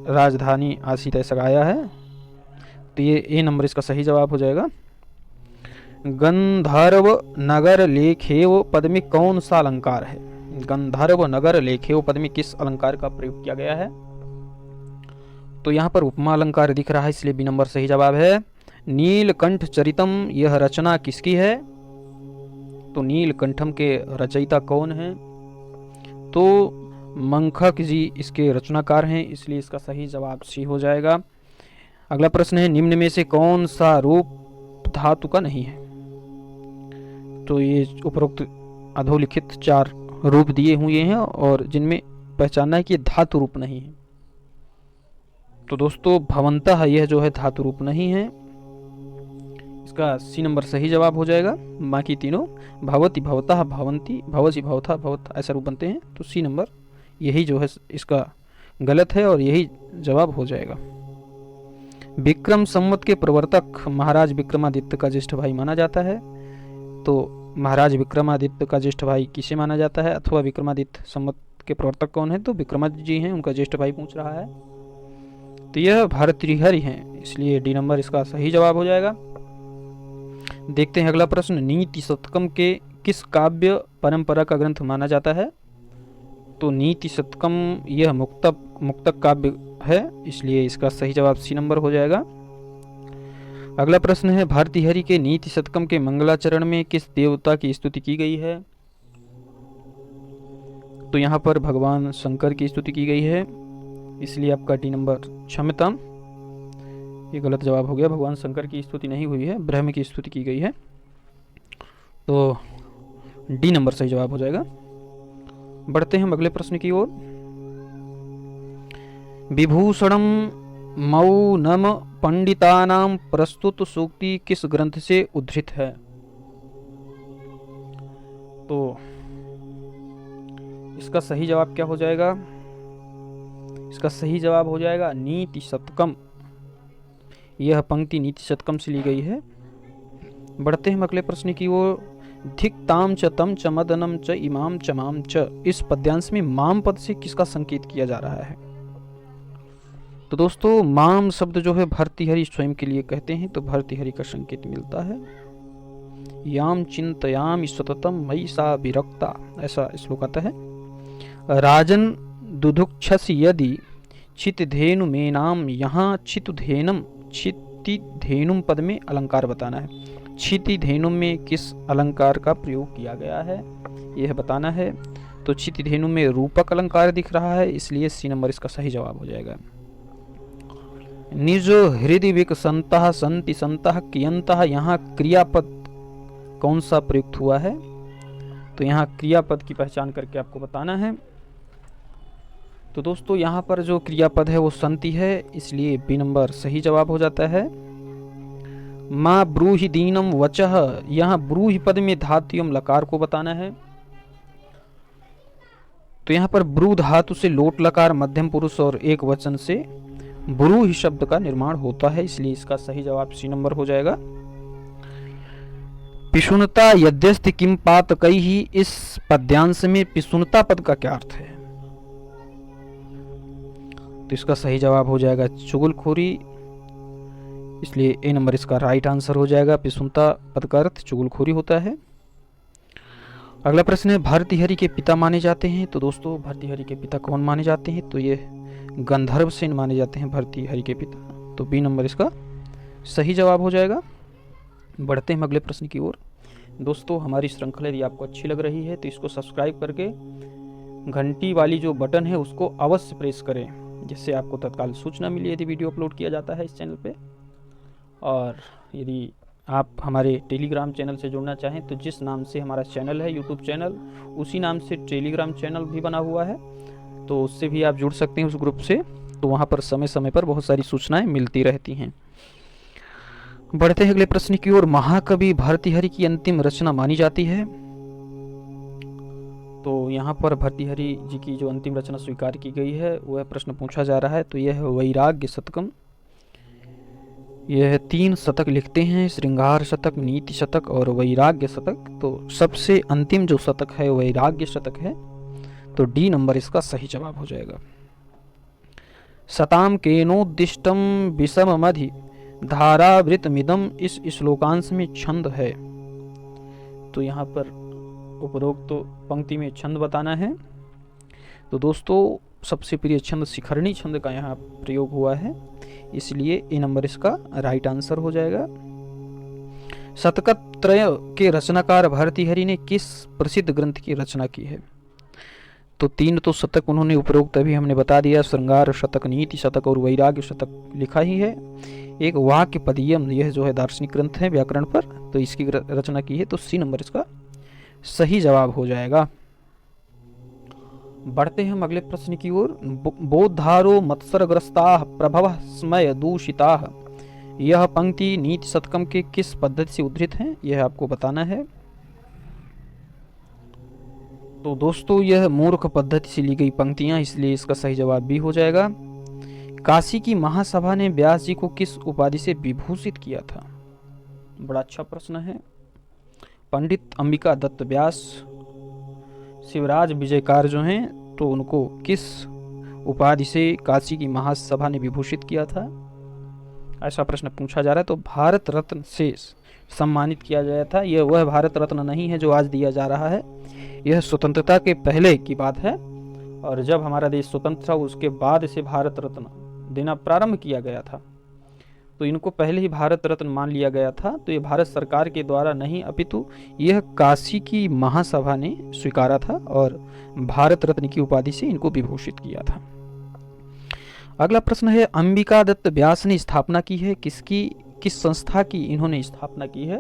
राजधानी आसीत ऐसा आया है, तो ये ए नंबर इसका सही जवाब हो जाएगा। गंधर्व नगर लेखेव पद में कौन सा अलंकार है? गंधर्व नगर लेखेव पद में किस अलंकार का प्रयोग किया गया है? तो यहाँ पर उपमा अलंकार दिख रहा है, इसलिए बी नंबर सही जवाब है। नीलकंठ चरितम, यह रचना किसकी है? तो नीलकंठम के रचयिता कौन है? तो मंखक जी इसके रचनाकार हैं, इसलिए इसका सही जवाब सी हो जाएगा। अगला प्रश्न है निम्न में से कौन सा रूप धातु का नहीं है? तो ये उपरोक्त अधोलिखित 4 रूप दिए हुए हैं और जिनमें पहचानना है कि धातु रूप नहीं है। तो दोस्तों भवंतः यह जो है धातु रूप नहीं है, इसका सी नंबर सही जवाब हो जाएगा। बाकी तीनों भवति भवतः भवंती भवसी भवथा भवत ऐसा रूप बनते हैं, तो सी नंबर यही जो है इसका गलत है और यही जवाब हो जाएगा। विक्रम संवत के प्रवर्तक महाराज विक्रमादित्य का ज्येष्ठ भाई माना जाता है, तो महाराज विक्रमादित्य का ज्येष्ठ भाई किसे माना जाता है अथवा विक्रमादित्य संवत के प्रवर्तक कौन है? तो विक्रमादित्य जी हैं, उनका ज्येष्ठ भाई पूछ रहा है, तो यह भर्तृहरि हैं, इसलिए डी नंबर इसका सही जवाब हो जाएगा। देखते हैं अगला प्रश्न। नीति शतकम के किस काव्य परंपरा का ग्रंथ माना जाता है? तो नीति शतकम यह मुक्तक काव्य है, इसलिए इसका सही जवाब सी नंबर हो जाएगा। अगला प्रश्न है भर्तृहरि के नीति शतकम के मंगलाचरण में किस देवता की स्तुति की गई है? तो यहाँ पर भगवान शंकर की स्तुति की गई है, इसलिए आपका डी नंबर, क्षम्यताम ये गलत जवाब हो गया, भगवान शंकर की स्तुति नहीं हुई है, ब्रह्म की स्तुति की गई है, तो डी नंबर सही जवाब हो जाएगा। बढ़ते हैं अगले प्रश्न की ओर। विभूषणम मौनम पंडितानाम प्रस्तुत सूक्ति किस ग्रंथ से उद्धृत है? तो इसका सही जवाब क्या हो जाएगा? इसका सही जवाब हो जाएगा नीति शतकम। यह पंक्ति नीति शतकम से ली गई है। बढ़ते हैं अगले प्रश्न की ओर। धिक्ताम च तम च मदनम च इमाम च माम च, इस पद्यांश में माम पद से किसका संकेत किया जा रहा है? तो दोस्तों माम शब्द जो है भर्तृहरि स्वयं के लिए कहते हैं, तो भर्तृहरि का संकेत मिलता है। याम चिंतयाम सततम मयि सा विरक्ता, ऐसा श्लोक आता है। राजन दुधुक्षसि यदि चितधेनु में नाम, यहाँ चितुधेनम क्षितिधेनुम पद में अलंकार बताना है। क्षितिधेनुम में किस अलंकार का प्रयोग किया गया है यह बताना है। तो क्षितिधेनु में रूपक अलंकार दिख रहा है, इसलिए सी नंबर इसका सही जवाब हो जाएगा। निज हृदय विकसंतः संति संतः कियंतः, यहाँ क्रियापद कौन सा प्रयुक्त हुआ है? तो यहाँ क्रियापद की पहचान करके आपको बताना है। तो दोस्तों यहाँ पर जो क्रियापद है वो संति है, इसलिए बी नंबर सही जवाब हो जाता है। माँ ब्रूहि दीनम वचः, यहाँ ब्रूहि पद में धातु एवं लकार को बताना है। तो यहाँ पर ब्रू धातु से लोट लकार मध्यम पुरुष और एक वचन से ब्रूहि शब्द का निर्माण होता है, इसलिए इसका सही जवाब सी नंबर हो जाएगा। पिशुनता यद्यस्ति किम पातकैहि, इस पद्यांश में पिशुनता पद का क्या अर्थ है? तो इसका सही जवाब हो जाएगा चुगलखोरी, इसलिए ए नंबर इसका राइट आंसर हो जाएगा। पिशुनता पद का अर्थ चुगलखोरी होता है। अगला प्रश्न है भर्तृहरि के पिता माने जाते हैं। तो दोस्तों भर्तृहरि के पिता कौन माने जाते हैं? तो ये गंधर्व सेन माने जाते हैं भर्तृहरि के पिता, तो बी नंबर इसका सही जवाब हो जाएगा। बढ़ते हैं अगले प्रश्न की ओर। दोस्तों हमारी श्रृंखला यदि आपको अच्छी लग रही है तो इसको सब्सक्राइब करके घंटी वाली जो बटन है उसको अवश्य प्रेस करें, जिससे आपको तत्काल सूचना मिले यदि वीडियो अपलोड किया जाता है इस चैनल पे। और यदि आप हमारे टेलीग्राम चैनल से जुड़ना चाहें तो जिस नाम से हमारा चैनल है यूट्यूब चैनल, उसी नाम से टेलीग्राम चैनल भी बना हुआ है, तो उससे भी आप जुड़ सकते हैं उस ग्रुप से। तो वहाँ पर समय समय पर बहुत सारी सूचनाएं मिलती रहती हैं। बढ़ते हैं अगले प्रश्न की ओर। महाकवि भर्तृहरि की अंतिम रचना मानी जाती है। तो यहाँ पर भर्तृहरि जी की जो अंतिम रचना स्वीकार की गई है वह प्रश्न पूछा जा रहा है। तो यह है वैराग्य शतकम। यह 3 शतक लिखते हैं, श्रृंगार शतक, नीति शतक और वैराग्य शतक। तो सबसे अंतिम जो शतक है वैराग्य शतक है, तो डी नंबर इसका सही जवाब हो जाएगा। सताम केनोद्दिष्टम विषम मधि धारावृतमिदम, इस श्लोकांश में छंद है। तो यहाँ पर उपरोक्त तो पंक्ति में छंद बताना है। तो दोस्तों सबसे प्रिय छंद शिखरणी छंद का यहाँ प्रयोग हुआ है, इसलिए ए नंबर इसका राइट आंसर हो जाएगा। शतकत्रय के रचनाकार भर्तृहरि ने किस प्रसिद्ध ग्रंथ की रचना की है? तो 3 तो शतक उन्होंने उपरोक्त अभी हमने बता दिया, श्रृंगार शतक, नीति शतक और वैराग्य शतक लिखा ही है। एक वाक्य पदीयम, यह जो है दार्शनिक ग्रंथ है व्याकरण पर, तो इसकी रचना की है, तो सी नंबर इसका सही जवाब हो जाएगा। बढ़ते हैं हम अगले प्रश्न की ओर। बोद्धारो मत्सरग्रस्ता प्रभव स्मय दूषिता, यह पंक्ति नीति शतकम के किस पद्धति से उद्धृत है यह आपको बताना है। तो दोस्तों यह मूर्ख पद्धति से ली गई पंक्तियां, इसलिए इसका सही जवाब भी हो जाएगा। काशी की महासभा ने व्यास जी को किस उपाधि से विभूषित किया था? बड़ा अच्छा प्रश्न है। पंडित अंबिका दत्त व्यास, शिवराज विजयकार जो हैं, तो उनको किस उपाधि से काशी की महासभा ने विभूषित किया था, ऐसा प्रश्न पूछा जा रहा है। तो भारत रत्न से सम्मानित किया गया था। यह वह भारत रत्न नहीं है जो आज दिया जा रहा है, यह स्वतंत्रता के पहले की बात है, और जब हमारा देश स्वतंत्र था उसके बाद इसे भारत रत्न देना प्रारंभ किया गया था। तो इनको पहले ही भारत रत्न मान लिया गया था। तो ये भारत सरकार के द्वारा नहीं अपितु यह काशी की महासभा ने स्वीकारा था और भारत रत्न की उपाधि से इनको विभूषित किया था। अगला प्रश्न है, अंबिका दत्त व्यास ने स्थापना की है किसकी, किस संस्था की इन्होंने स्थापना की है?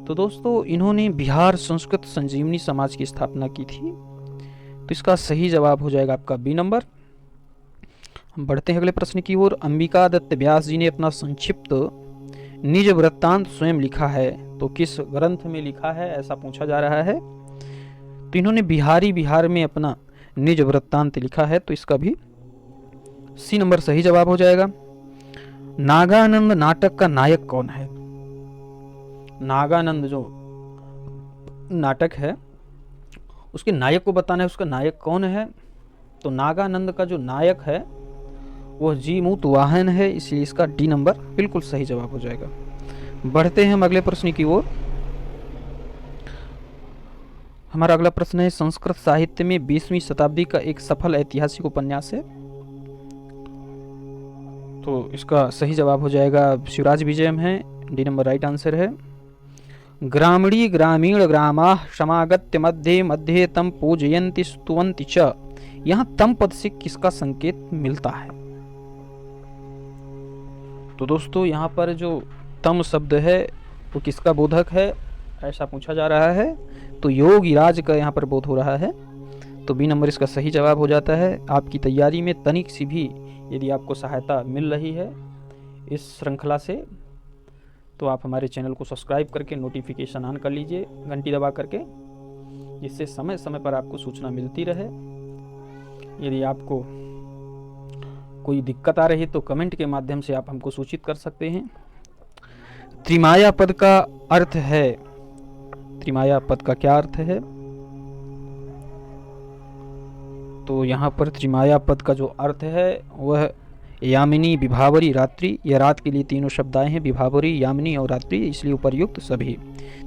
तो दोस्तों इन्होंने बिहार संस्कृत संजीवनी समाज की स्थापना की थी। तो इसका सही जवाब हो जाएगा आपका बी नंबर। हम बढ़ते हैं अगले प्रश्न की ओर। अंबिका दत्त व्यास जी ने अपना संक्षिप्त निज वृत्तांत स्वयं लिखा है, तो किस ग्रंथ में लिखा है ऐसा पूछा जा रहा है। तो इन्होंने बिहार में अपना निज वृत्तांत लिखा है, तो इसका भी सी नंबर सही जवाब हो जाएगा। नागानंद नाटक का नायक कौन है? नागानंद जो नाटक है उसके नायक को बताना है, उसका नायक कौन है। तो नागानंद का जो नायक है वह जीमूत वाहन है, इसलिए इसका डी नंबर बिल्कुल सही जवाब हो जाएगा। बढ़ते हैं हम अगले प्रश्न की ओर। हमारा अगला प्रश्न है, संस्कृत साहित्य में 20वीं शताब्दी का एक सफल ऐतिहासिक उपन्यास है। तो इसका सही जवाब हो जाएगा शिवराज विजयम है, डी नंबर राइट आंसर है। ग्रामीणी ग्रामीण ग्रामा समागत्य मध्ये मध्ये तम पूजयन्ति स्तुवन्ति च, यहाँ तम पद से किसका संकेत मिलता है? तो दोस्तों यहाँ पर जो तम शब्द है वो किसका बोधक है ऐसा पूछा जा रहा है। तो योगीराज का यहाँ पर बोध हो रहा है, तो बी नंबर इसका सही जवाब हो जाता है। आपकी तैयारी में तनिक सी भी यदि आपको सहायता मिल रही है इस श्रृंखला से, तो आप हमारे चैनल को सब्सक्राइब करके नोटिफिकेशन ऑन कर लीजिए घंटी दबा करके, जिससे समय समय पर आपको सूचना मिलती रहे। यदि आपको कोई दिक्कत आ रही तो कमेंट के माध्यम से आप हमको सूचित कर सकते हैं। त्रिमाया पद का अर्थ है, त्रिमाया पद का क्या अर्थ है? तो यहाँ पर त्रिमाया पद का जो अर्थ है वह यामिनी विभावरी रात्रि, यह रात के लिए तीनों शब्द आए हैं, विभावरी यामिनी और रात्रि, इसलिए उपर्युक्त सभी।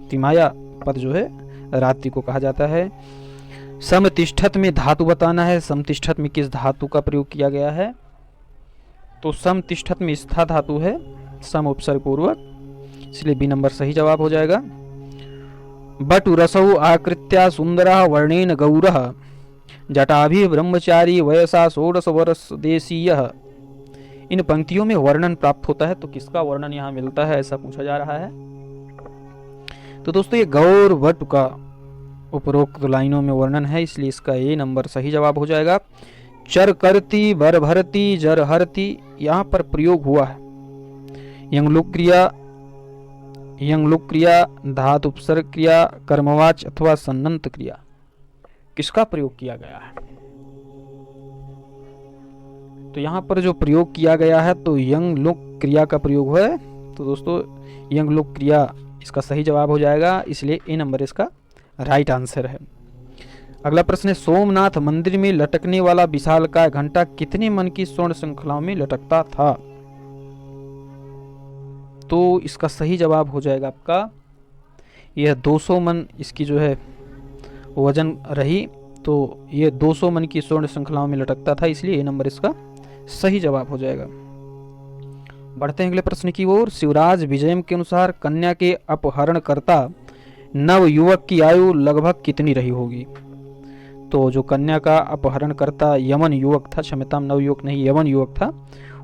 त्रिमाया पद जो है रात्रि को कहा जाता है। समतिष्ठत में धातु बताना है, समतिष्ठत में किस धातु का प्रयोग किया गया है? तो समतिष्ठत में स्था धातु है, सम उपसर्ग पूर्वक, इसलिए बी नंबर सही जवाब हो जाएगा। बटु रसौ आकृत्या सुंदरः वर्णेन गौरः जटाभि ब्रह्मचारी वयसा 16 वर्ष देशीयः। इन पंक्तियों में वर्णन प्राप्त होता है, तो किसका वर्णन यहाँ मिलता है ऐसा पूछा जा रहा है। तो दोस्तों ये गौर वटु का उपरोक्त लाइनों में वर्णन है, इसलिए इसका ए नंबर सही जवाब हो जाएगा। चर करती बर भरती जर हरती, यहाँ पर प्रयोग हुआ है यंगलुक क्रिया, धातु उपसर्ग क्रिया, कर्मवाच अथवा सन्नंत क्रिया, किसका प्रयोग किया गया है? तो यहाँ पर जो प्रयोग किया गया है तो यंगलुक क्रिया का प्रयोग हुआ है। तो दोस्तों यंगलुक क्रिया इसका सही जवाब हो जाएगा, इसलिए ए नंबर इसका राइट आंसर है। अगला प्रश्न है, सोमनाथ मंदिर में लटकने वाला विशालकाय घंटा कितने मन की स्वर्ण श्रृंखलाओं में लटकता था? तो इसका सही जवाब हो जाएगा आपका यह 200 मन इसकी जो है वजन रही, तो ये 200 मन की स्वर्ण श्रृंखलाओं में लटकता था, इसलिए ये नंबर इसका सही जवाब हो जाएगा। बढ़ते हैं अगले प्रश्न की ओर। शिवराज विजयम के अनुसार कन्या के अपहरणकर्ता नव युवक की आयु लगभग कितनी रही होगी? तो जो कन्या का अपहरणकर्ता यमन युवक था, क्षमताम नव युवक नहीं यमन युवक था,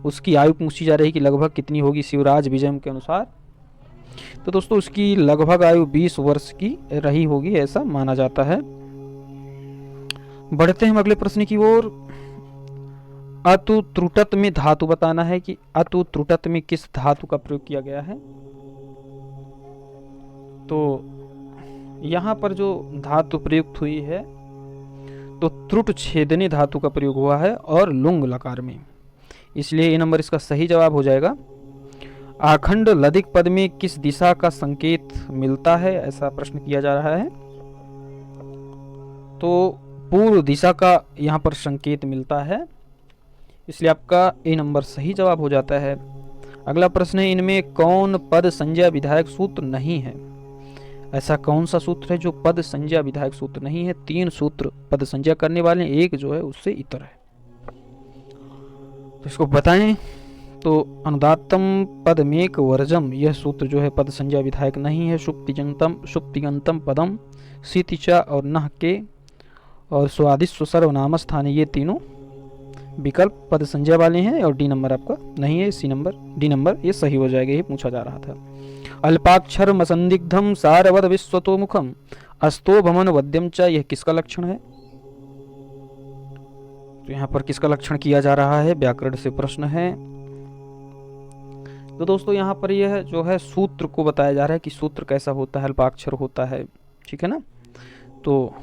उसकी आयु पूछी जा रही कि लगभग कितनी होगी शिवराज विजयम के अनुसार। तो दोस्तों उसकी लगभग आयु 20 वर्ष की रही होगी ऐसा माना जाता है। बढ़ते हैं हम अगले प्रश्न की ओर। अतु त्रुटत में धातु बताना है कि अतु त्रुटत में किस धातु का प्रयोग किया गया है। तो यहाँ पर जो धातु प्रयुक्त हुई है तो त्रुट छेदने धातु का प्रयोग हुआ है और लुंग लकार में, इसलिए ये नंबर इसका सही जवाब हो जाएगा। आखंड लदिक पद में किस दिशा का संकेत मिलता है ऐसा प्रश्न किया जा रहा है। तो पूर्व दिशा का यहाँ पर संकेत मिलता है, इसलिए आपका ए नंबर सही जवाब हो जाता है। अगला प्रश्न है, इनमें कौन पद संज्ञा विधायक सूत्र नहीं है? ऐसा कौन सा सूत्र है जो पद संज्ञा विधायक सूत्र नहीं है? 3 सूत्र पद संज्ञा करने वाले, एक जो है उससे इतर है, तो इसको बताएं तो अनुदात्तम पदमेक वर्जम, यह सूत्र जो है पद संज्ञा विधायक नहीं है। सुप्तिगंतम पदम, सीतिचा और नह के और स्वादिष्ट सर्वनाम स्थाने, ये तीनों विकल्प पद संज्ञा वाले हैं और डी नंबर आपका नहीं है। सी नंबर, डी नंबर ये सही हो जाएगा, ये पूछा जा रहा था। अल्पाक्षर मसंदिग्धम सारवद विश्वतो मुखम अस्तो भमन वद्यम च, यह किसका लक्षण है? तो यहाँ पर किसका लक्षण किया जा रहा है, व्याकरण से प्रश्न है। तो दोस्तों यहाँ पर यह जो है सूत्र को बताया जा रहा है कि सूत्र कैसा होता है, अल्पाक्षर होता है, ठीक है ना। तो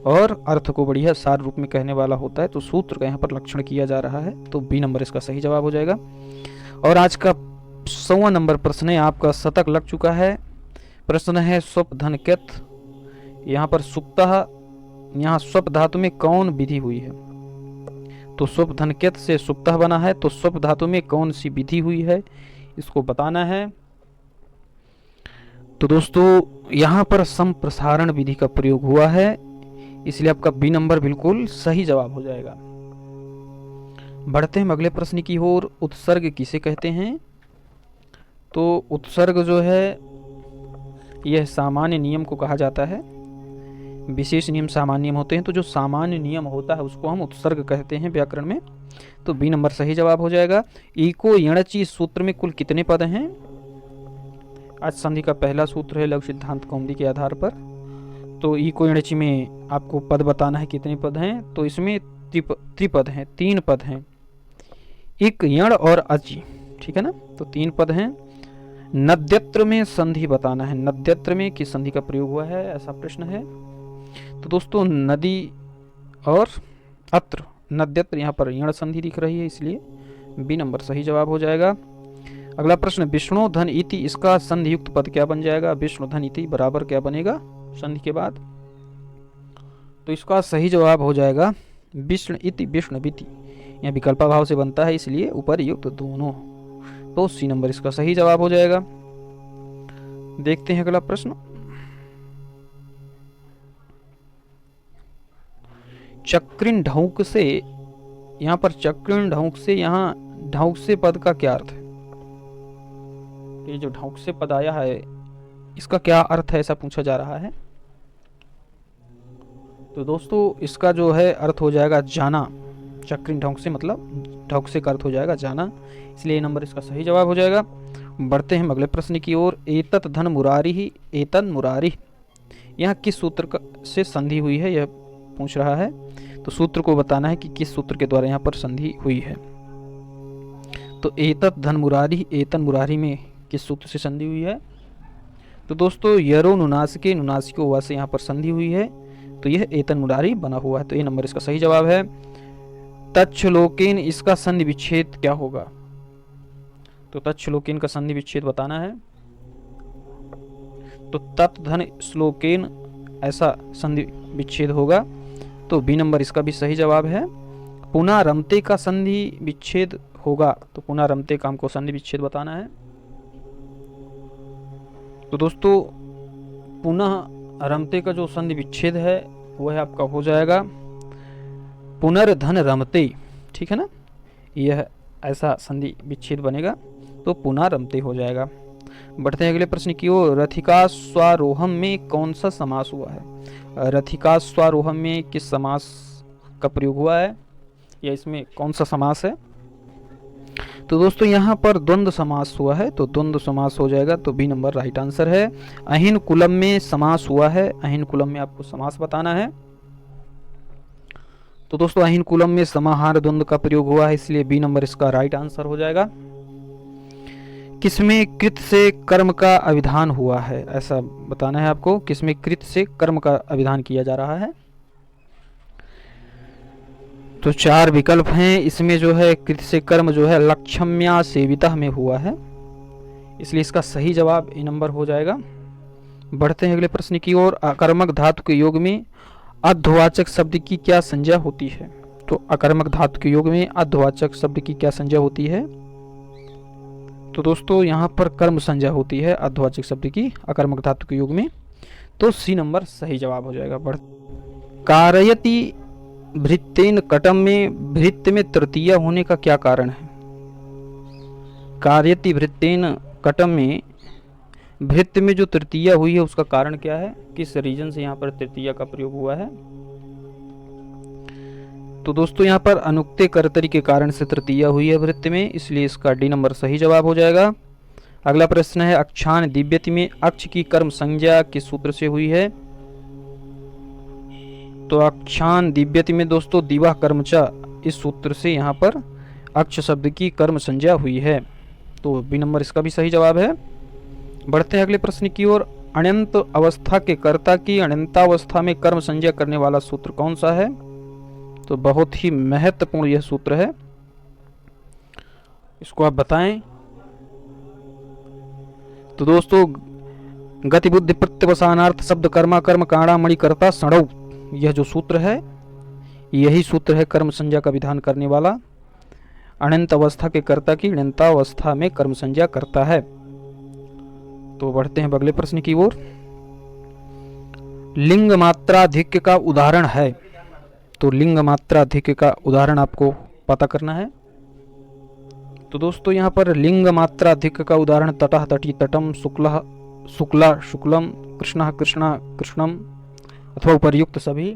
और अर्थ को बढ़िया सार रूप में कहने वाला होता है, तो सूत्र का यहाँ पर लक्षण किया जा रहा है, तो बी नंबर इसका सही जवाब हो जाएगा। और आज का 100वां नंबर प्रश्न है, आपका शतक लग चुका है। प्रश्न है स्वप धनकेत, यहाँ पर सुप्तः, यहाँ स्वप धातु में कौन विधि हुई है? तो स्वप धनकेत से सुप्तः बना है, तो स्वप धातु में कौन सी विधि हुई है, इसको बताना है। तो दोस्तों यहाँ पर संप्रसारण विधि का प्रयोग हुआ है, इसलिए आपका बी नंबर बिल्कुल सही जवाब हो जाएगा। बढ़ते हैं अगले प्रश्न की ओर। उत्सर्ग किसे कहते हैं? तो उत्सर्ग जो है यह सामान्य नियम को कहा जाता है। विशेष नियम सामान्य नियम होते हैं, तो जो सामान्य नियम होता है उसको हम उत्सर्ग कहते हैं व्याकरण में, तो बी नंबर सही जवाब हो जाएगा। इको यणचि सूत्र में कुल कितने पद हैं? आज संधि का पहला सूत्र है लघु सिद्धांत कौमुदी के आधार पर। तो इको यणचि में आपको पद बताना है कितने पद हैं, तो इसमें त्रिपद हैं, 3 पद हैं, इक यण और अचि, ठीक है ना, तो 3 पद हैं। नद्यत्र में संधि बताना है, नद्यत्र में किस संधि का प्रयोग हुआ है, ऐसा प्रश्न है। तो दोस्तों नदी और अत्र, नद्यत्र यहाँ पर यण संधि दिख रही है, इसलिए बी नंबर सही जवाब हो जाएगा। अगला प्रश्न, विष्णु धन इति, इसका संधि युक्त पद क्या बन जाएगा? विष्णु धन इति बराबर क्या बनेगा संधि के बाद? तो इसका सही जवाब हो जाएगा विष्णु इति विष्णु विति, यह विकल्पा भाव से बनता है, इसलिए ऊपर युक्त दोनों, तो सी नंबर इसका सही जवाब हो जाएगा। देखते हैं अगला प्रश्न। चक्रिन ढौक से, यहाँ पर चक्रिन ढौक से, यहाँ ढौक से पद का क्या अर्थ है? ये जो ढौक से पद आया है इसका क्या अर्थ है, ऐसा पूछा जा रहा है। तो दोस्तों इसका जो है अर्थ हो जाएगा जाना। चक्रिन ढौक से मतलब ढौक से का अर्थ हो जाएगा जाना, इसलिए ये नंबर इसका सही जवाब हो जाएगा। बढ़ते हैं अगले प्रश्न की ओर। एतत् धन मुरारी ही, एतन मुरारी, यहाँ किस सूत्र से संधि हुई है, यह पूछ रहा है। तो सूत्र को बताना है कि किस सूत्र के द्वारा यहाँ पर संधि हुई है। तो एतत् धन मुरारी, एतन मुरारी में किस सूत्र से संधि हुई है? तो दोस्तों यरो नुनासिके, नुनासिको हुआ से यहाँ पर संधि हुई है, तो यह एतन मुरारी बना हुआ है, तो ये नंबर इसका सही जवाब है। तच्छलोकेन, इसका संधि विच्छेद क्या होगा? तो तच्छलोकेन का संधि विच्छेद बताना है। तो तत् धन श्लोकेन ऐसा संधि विच्छेद होगा, तो बी नंबर इसका भी सही जवाब है। पुनः रमते का संधि विच्छेद होगा, तो पुनः रमते का हमको संधि विच्छेद बताना है। तो दोस्तों पुनः रमते का जो संधि विच्छेद है वह आपका हो जाएगा पुनर्धन रमते, ठीक है ना, यह ऐसा संधि विच्छेद बनेगा, तो पुनः रमते हो जाएगा। बढ़ते हैं अगले प्रश्न की ओर। रथिका स्वारोहम में कौन सा समास हुआ है? रथिका स्वारोहम में किस समास का प्रयोग हुआ है, या इसमें कौन सा समास है? तो दोस्तों यहाँ पर द्वंद्व समास हुआ है, तो द्वंद्व समास हो जाएगा, तो बी नंबर राइट आंसर है। अहिन कुलम में समास हुआ है, अहिन कुलम में आपको समास बताना है। तो दोस्तों अहिन कुलम में समाहार द्वंद्व का प्रयोग हुआ है, इसलिए बी नंबर इसका राइट आंसर हो जाएगा। किसमें कृत से कर्म का अभिधान हुआ है, ऐसा बताना है आपको। किसमें कृत से कर्म का अभिधान किया जा रहा है? तो 4 विकल्प हैं, इसमें जो है कृत से कर्म जो है लक्षम्या सेवितः में हुआ है, इसलिए इसका सही जवाब ए नंबर हो जाएगा। बढ़ते हैं अगले प्रश्न की ओर। अकर्मक धातु के योग में अध्वाचक शब्द की क्या संज्ञा होती है? तो अकर्मक धातु के योग में अध्वाचक शब्द की क्या संज्ञा होती है? तो दोस्तों यहाँ पर कर्म संज्ञा होती है अध्वाचक शब्द की अकर्मक धातु के योग में, तो सी नंबर सही जवाब हो जाएगा। कारयति भृत्येन कटम में भृत्य में तृतीया होने का क्या कारण है? कार्यति भृत्येन कटम में भृत्य में जो तृतीया हुई है उसका कारण क्या है, किस रीजन से यहाँ पर तृतीया का प्रयोग हुआ है। तो दोस्तों यहाँ पर अनुक्ते कर्तरी के कारण से तृतीया हुई है भृत्य में, इसलिए इसका डी नंबर सही जवाब हो जाएगा। अगला प्रश्न है अक्षान दिव्यति में अक्ष की कर्म संज्ञा किस सूत्र से हुई है। तो अक्षान दिव्यति में दोस्तों दिवा कर्मचा इस सूत्र से यहाँ पर अक्ष शब्द की कर्म संज्ञा हुई है, तो बी नंबर इसका भी सही जवाब है। बढ़ते हैं अगले प्रश्न की ओर। अनंत अवस्था के कर्ता की अनंतावस्था में कर्म संज्ञा करने वाला सूत्र कौन सा है। तो बहुत ही महत्वपूर्ण यह सूत्र है, इसको आप बताएं। तो दोस्तों गति बुद्धि प्रत्यवसानार्थ शब्द कर्मा कर्म काणा मणि कर्ता सणौ, यह जो सूत्र है यही सूत्र है कर्म संज्ञा का विधान करने वाला। अनंत अवस्था के कर्ता की अनंतावस्था में कर्म संज्ञा करता है। तो बढ़ते हैं अगले प्रश्न की ओर। लिंग मात्राधिक्य का उदाहरण है। तो लिंग मात्राधिक्य का उदाहरण आपको पता करना है। तो दोस्तों यहाँ पर लिंग मात्राधिक्य का उदाहरण तटः तटी तटम शुक्ला शुक्ला शुक्लम कृष्णः कृष्णा कृष्णम अथवा उपर्युक्त सभी।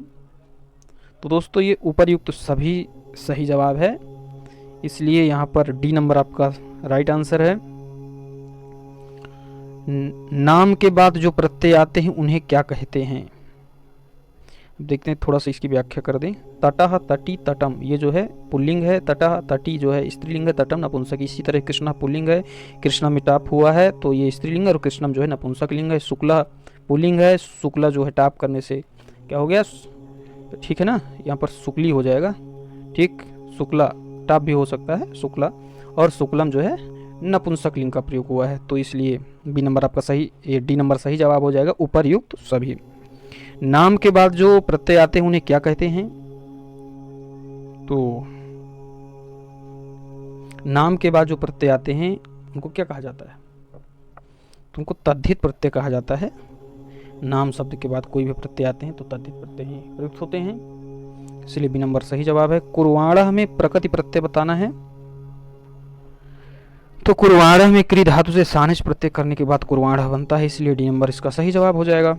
तो दोस्तों ये उपर्युक्त सभी सही जवाब है, इसलिए यहाँ पर डी नंबर आपका राइट आंसर है। नाम के बाद जो प्रत्यय आते हैं उन्हें क्या कहते हैं। देखते हैं, थोड़ा सा इसकी व्याख्या कर दें। तटः तटी तटम ये जो है पुल्लिंग है, तटः तटी जो है स्त्रीलिंग है, तटम नपुंसक। इसी तरह कृष्णा पुल्लिंग है, कृष्णा में टाप हुआ है तो ये स्त्रीलिंग है, और कृष्णम जो है नपुंसक लिंग है। शुक्ला पुल्लिंग है, शुक्ला जो है टाप करने से क्या हो गया, ठीक है ना, यहाँ पर शुक्ली हो जाएगा, ठीक। शुक्ला टाप भी हो सकता है शुक्ला, और शुक्लम जो है नपुंसक लिंग का प्रयोग हुआ है, तो इसलिए बी नंबर आपका सही, ये डी नंबर सही जवाब हो जाएगा, उपर्युक्त सभी। नाम के बाद जो प्रत्यय आते हैं उन्हें क्या कहते हैं। तो नाम के बाद जो प्रत्यय आते हैं उनको क्या कहा जाता है, तुमको तद्धित प्रत्यय कहा जाता है। नाम शब्द के बाद कोई भी प्रत्यय आते हैं तो तद्धित प्रत्यय ही प्रयुक्त होते हैं, इसलिए बी नंबर सही जवाब है। कुर्वाणः में प्रकृति प्रत्यय बताना है। तो कुर्वाणः में क्री धातु से सानिच प्रत्यय करने के बाद कुर्वाणः बनता है, इसलिए डी नंबर इसका सही जवाब हो जाएगा।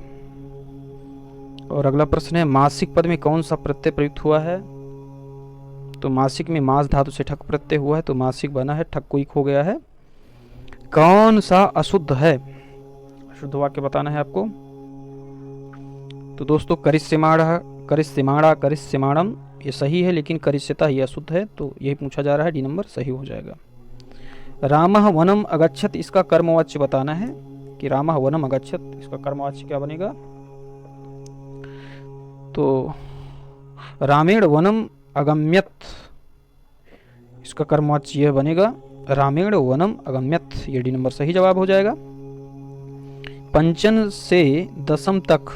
और अगला प्रश्न है मासिक पद में कौन सा प्रत्यय प्रयुक्त हुआ है। तो मासिक में मास धातु से ठक प्रत्यय हुआ है, तो मासिक बना है, ठक कोई खो गया है। कौन सा अशुद्ध है, अशुद्ध वाक्य बताना है आपको। तो दोस्तों करिष्यमाणः करिष्यमाणा करिष्यमाणम ये सही है, लेकिन करिष्यता ये अशुद्ध है, तो यही पूछा जा रहा है, डी नंबर सही हो जाएगा। रामः वनम अगच्छत इसका कर्मवाच्य बताना है कि रामः वनम अगच्छत इसका कर्मवाच्य क्या बनेगा। तो रामेण वनम अगम्यत इसका कर्मवाच्य यह बनेगा, रामेण वनम अगम्यत, ये डी नंबर सही जवाब हो जाएगा। पंचम से दशम तक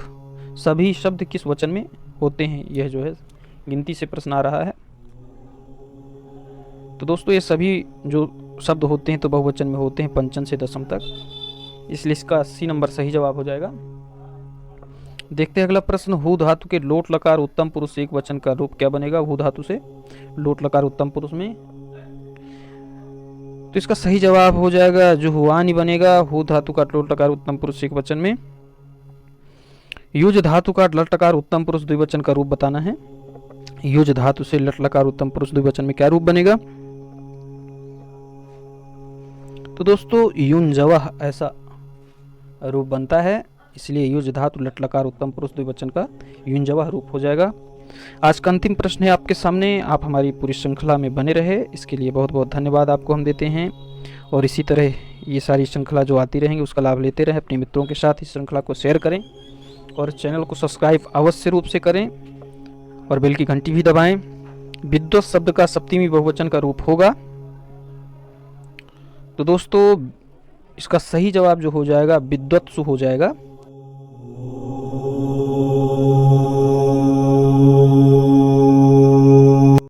सभी शब्द किस वचन में होते हैं, यह जो है गिनती से प्रश्न आ रहा है। तो दोस्तों ये सभी जो शब्द होते हैं तो बहुवचन में होते हैं पंचम से दशम तक, इसलिए इसका 80 नंबर सही जवाब हो जाएगा। देखते हैं अगला प्रश्न। हु धातु के लोट लकार उत्तम पुरुष एक वचन का रूप क्या बनेगा। हु धातु से लोट लकार उत्तम पुरुष में, तो इसका सही जवाब हो जाएगा जुहुआनी बनेगा। हु धातु का लोट लकार उत्तम पुरुष एक वचन में। युज धातु का लट लकार उत्तम पुरुष द्विवचन का रूप बताना है। युज धातु से लट लकार उत्तम पुरुष द्विवचन में क्या रूप बनेगा। तो दोस्तों युंजवः ऐसा रूप बनता है, इसलिए युज धातु लट लकार उत्तम पुरुष द्विवचन का युंजवः रूप हो जाएगा। आज का अंतिम प्रश्न है आपके सामने, आप हमारी पूरी श्रृंखला में बने रहे, इसके लिए बहुत बहुत धन्यवाद आपको हम देते हैं। और इसी तरह ये सारी श्रृंखला जो आती रहेंगी उसका लाभ लेते रहें। अपने मित्रों के साथ इस श्रृंखला को शेयर करें और चैनल को सब्सक्राइब अवश्य रूप से करें और बेल की घंटी भी दबाएं। विद्वत शब्द का सप्तमी बहुवचन का रूप होगा। तो दोस्तों इसका सही जवाब जो हो जाएगा विद्वत्सु हो जाएगा।